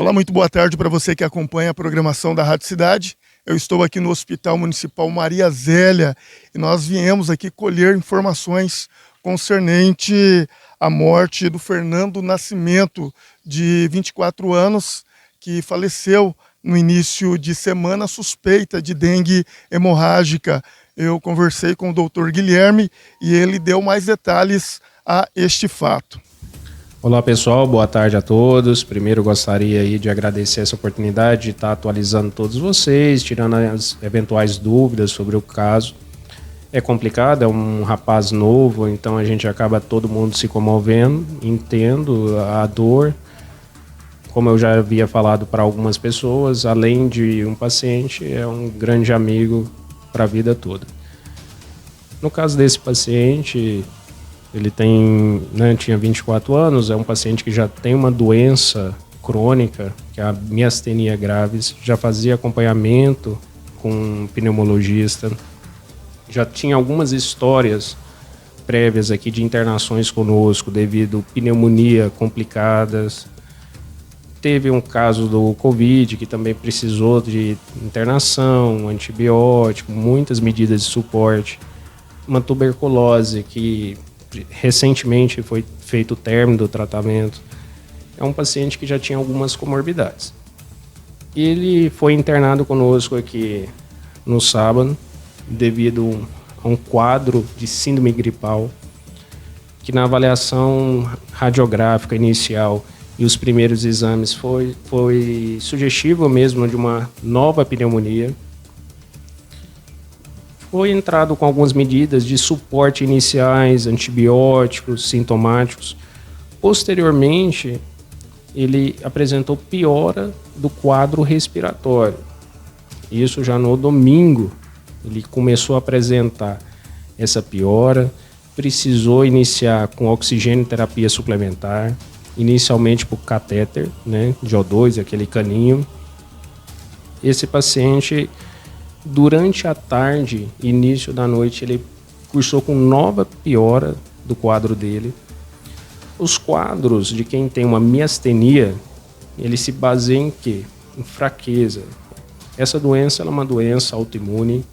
Olá, muito boa tarde para você que acompanha a programação da Rádio Cidade. Eu estou aqui no Hospital Municipal Maria Zélia e nós viemos aqui colher informações concernente à morte do Fernando Nascimento, de 24 anos, que faleceu no início de semana suspeita de dengue hemorrágica. Eu conversei com o doutor Guilherme e ele deu mais detalhes a este fato. Olá pessoal, boa tarde a todos. Primeiro gostaria aí de agradecer essa oportunidade de estar atualizando todos vocês, tirando as eventuais dúvidas sobre o caso. É complicado, é um rapaz novo, então a gente acaba todo mundo se comovendo, entendo a dor. Como eu já havia falado para algumas pessoas, além de um paciente, é um grande amigo para a vida toda. No caso desse paciente, ele tinha 24 anos, é um paciente que já tem uma doença crônica, que é a miastenia gravis, já fazia acompanhamento com um pneumologista, já tinha algumas histórias prévias aqui de internações conosco devido a pneumonia complicadas. Teve um caso do Covid que também precisou de internação, antibiótico, muitas medidas de suporte. Uma tuberculose que recentemente foi feito o término do tratamento. É um paciente que já tinha algumas comorbidades. Ele foi internado conosco aqui no sábado devido a um quadro de síndrome gripal que na avaliação radiográfica inicial e os primeiros exames foi sugestivo mesmo de uma nova pneumonia. Foi entrado com algumas medidas de suporte iniciais, antibióticos, sintomáticos. Posteriormente, ele apresentou piora do quadro respiratório. Isso já no domingo, ele começou a apresentar essa piora, precisou iniciar com oxigênio terapia suplementar, inicialmente por catéter, né, de O2, aquele caninho. Esse paciente, durante a tarde, início da noite, ele cursou com nova piora do quadro dele. Os quadros de quem tem uma miastenia, ele se baseia em quê? Em fraqueza. Essa doença ela é uma doença autoimune.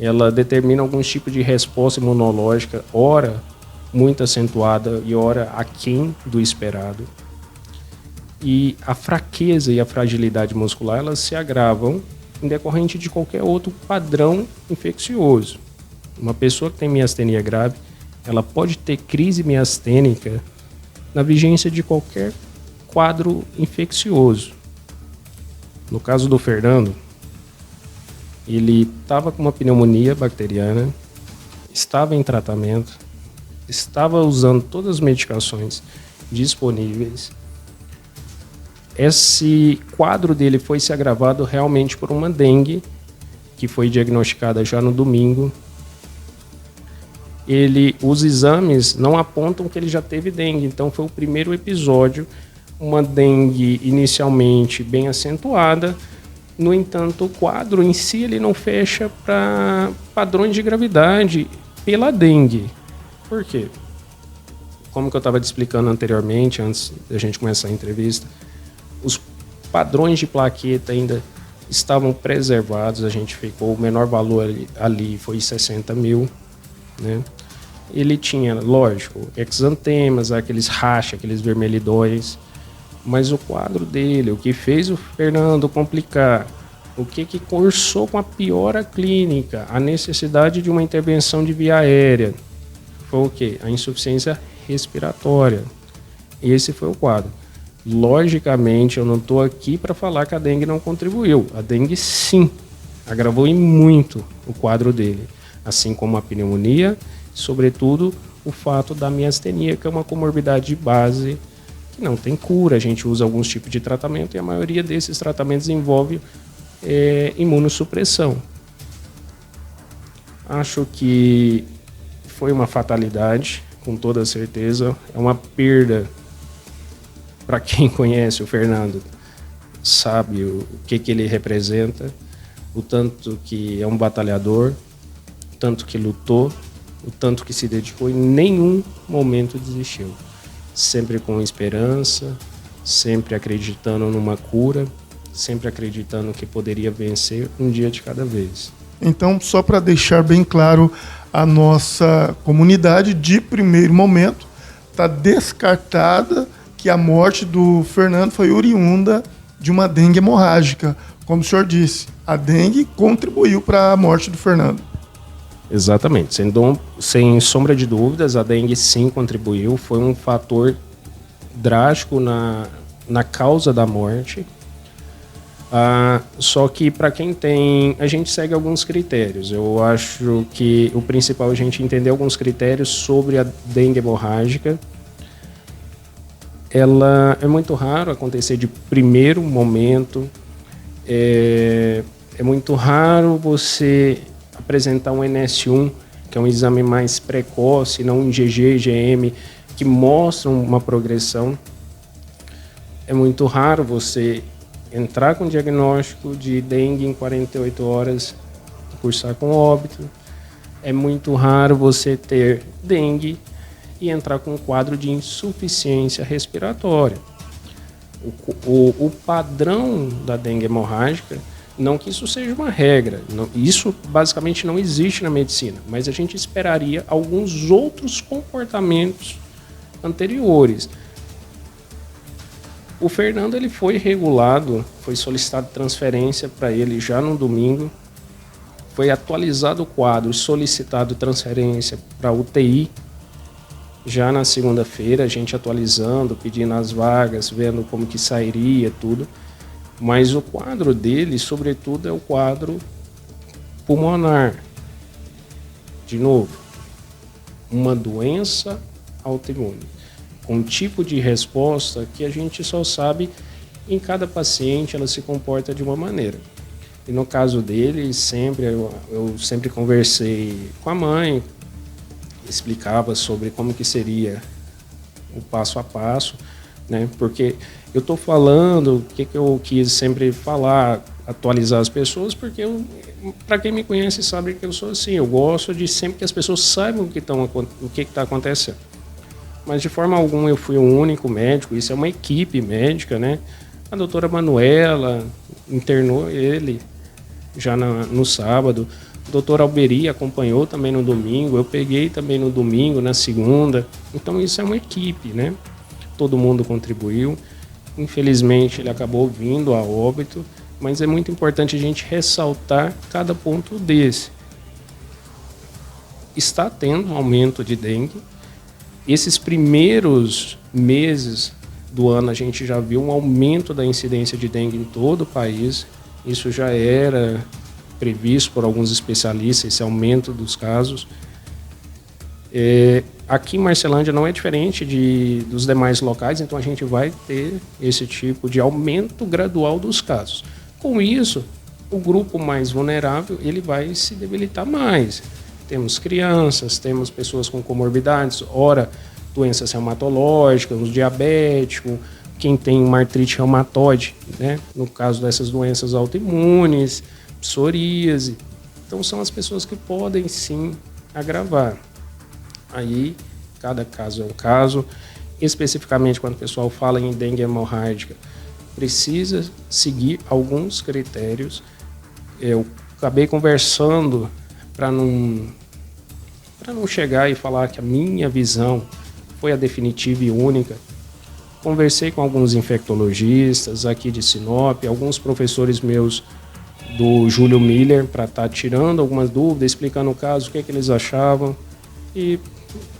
Ela determina alguns tipos de resposta imunológica, ora muito acentuada e ora aquém do esperado. E a fraqueza e a fragilidade muscular, elas se agravam em decorrente de qualquer outro padrão infeccioso. Uma pessoa que tem miastenia grave, ela pode ter crise miastênica na vigência de qualquer quadro infeccioso. No caso do Fernando, ele estava com uma pneumonia bacteriana, estava em tratamento, estava usando todas as medicações disponíveis. Esse quadro dele foi se agravado realmente por uma dengue, que foi diagnosticada já no domingo. Os exames não apontam que ele já teve dengue, então foi o primeiro episódio, uma dengue inicialmente bem acentuada. No entanto, o quadro em si ele não fecha para padrões de gravidade pela dengue. Por quê? Como que eu estava te explicando anteriormente, antes da gente começar a entrevista, os padrões de plaqueta ainda estavam preservados, a gente ficou, o menor valor ali foi 60 mil, né? Ele tinha, lógico, exantemas, aqueles rachas, aqueles vermelhidões, mas o quadro dele, o que fez o Fernando complicar, o que cursou com a piora clínica, a necessidade de uma intervenção de via aérea, foi o quê? A insuficiência respiratória. Esse foi o quadro. Logicamente, eu não estou aqui para falar que a dengue não contribuiu. A dengue, sim, agravou em muito o quadro dele. Assim como a pneumonia, sobretudo o fato da miastenia, que é uma comorbidade de base que não tem cura. A gente usa alguns tipos de tratamento e a maioria desses tratamentos envolve imunossupressão. Acho que foi uma fatalidade, com toda certeza. É uma perda. Para quem conhece o Fernando, sabe o que ele representa, o tanto que é um batalhador, o tanto que lutou, o tanto que se dedicou e em nenhum momento desistiu. Sempre com esperança, sempre acreditando numa cura, sempre acreditando que poderia vencer um dia de cada vez. Então, só para deixar bem claro, a nossa comunidade, de primeiro momento, está descartada que a morte do Fernando foi oriunda de uma dengue hemorrágica. Como o senhor disse, a dengue contribuiu para a morte do Fernando. Exatamente. Sem sombra de dúvidas, a dengue sim contribuiu. Foi um fator drástico na causa da morte. Só que para quem tem... A gente segue alguns critérios. Eu acho que o principal é a gente entender alguns critérios sobre a dengue hemorrágica. Ela é muito raro acontecer de primeiro momento. É muito raro você apresentar um NS1, que é um exame mais precoce, não um IgG, IgM, que mostram uma progressão. É muito raro você entrar com diagnóstico de dengue em 48 horas, cursar com óbito. É muito raro você ter dengue e entrar com um quadro de insuficiência respiratória. O padrão da dengue hemorrágica, não que isso seja uma regra, isso basicamente não existe na medicina, mas a gente esperaria alguns outros comportamentos anteriores. O Fernando ele foi regulado, foi solicitado transferência para ele já no domingo, foi atualizado o quadro, solicitado transferência para UTI já na segunda-feira, a gente atualizando, pedindo as vagas, vendo como que sairia tudo. Mas o quadro dele, sobretudo, é o quadro pulmonar. De novo, uma doença autoimune, com um tipo de resposta que a gente só sabe em cada paciente, ela se comporta de uma maneira. E no caso dele, eu sempre conversei com a mãe, explicava sobre como que seria o passo a passo, né? Porque eu estou falando o que eu quis sempre falar, atualizar as pessoas, porque para quem me conhece sabe que eu sou assim, eu gosto de sempre que as pessoas saibam o que está acontecendo. Mas de forma alguma eu fui o único médico, isso é uma equipe médica, né? A doutora Manuela internou ele já no sábado, o doutor Alberi acompanhou também no domingo, eu peguei também no domingo, na segunda. Então isso é uma equipe, né? Todo mundo contribuiu. Infelizmente ele acabou vindo a óbito, mas é muito importante a gente ressaltar cada ponto desse. Está tendo um aumento de dengue. Esses primeiros meses do ano a gente já viu um aumento da incidência de dengue em todo o país. Isso já era previsto por alguns especialistas, esse aumento dos casos. Aqui em Marcelândia não é diferente dos demais locais, então a gente vai ter esse tipo de aumento gradual dos casos. Com isso, o grupo mais vulnerável ele vai se debilitar mais. Temos crianças, temos pessoas com comorbidades, ora doenças reumatológicas, os diabéticos, quem tem uma artrite reumatoide, né? No caso dessas doenças autoimunes, psoríase. Então são as pessoas que podem sim agravar. Aí cada caso é um caso. Especificamente quando o pessoal fala em dengue hemorrágica, precisa seguir alguns critérios. Eu acabei conversando para não chegar e falar que a minha visão foi a definitiva e única. Conversei com alguns infectologistas aqui de Sinop, alguns professores meus do Júlio Miller, para estar tirando algumas dúvidas, explicando o caso, o que eles achavam. E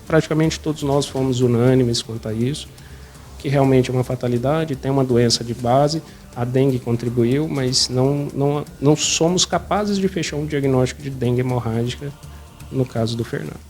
praticamente todos nós fomos unânimes quanto a isso, que realmente é uma fatalidade, tem uma doença de base, a dengue contribuiu, mas não somos capazes de fechar um diagnóstico de dengue hemorrágica no caso do Fernando.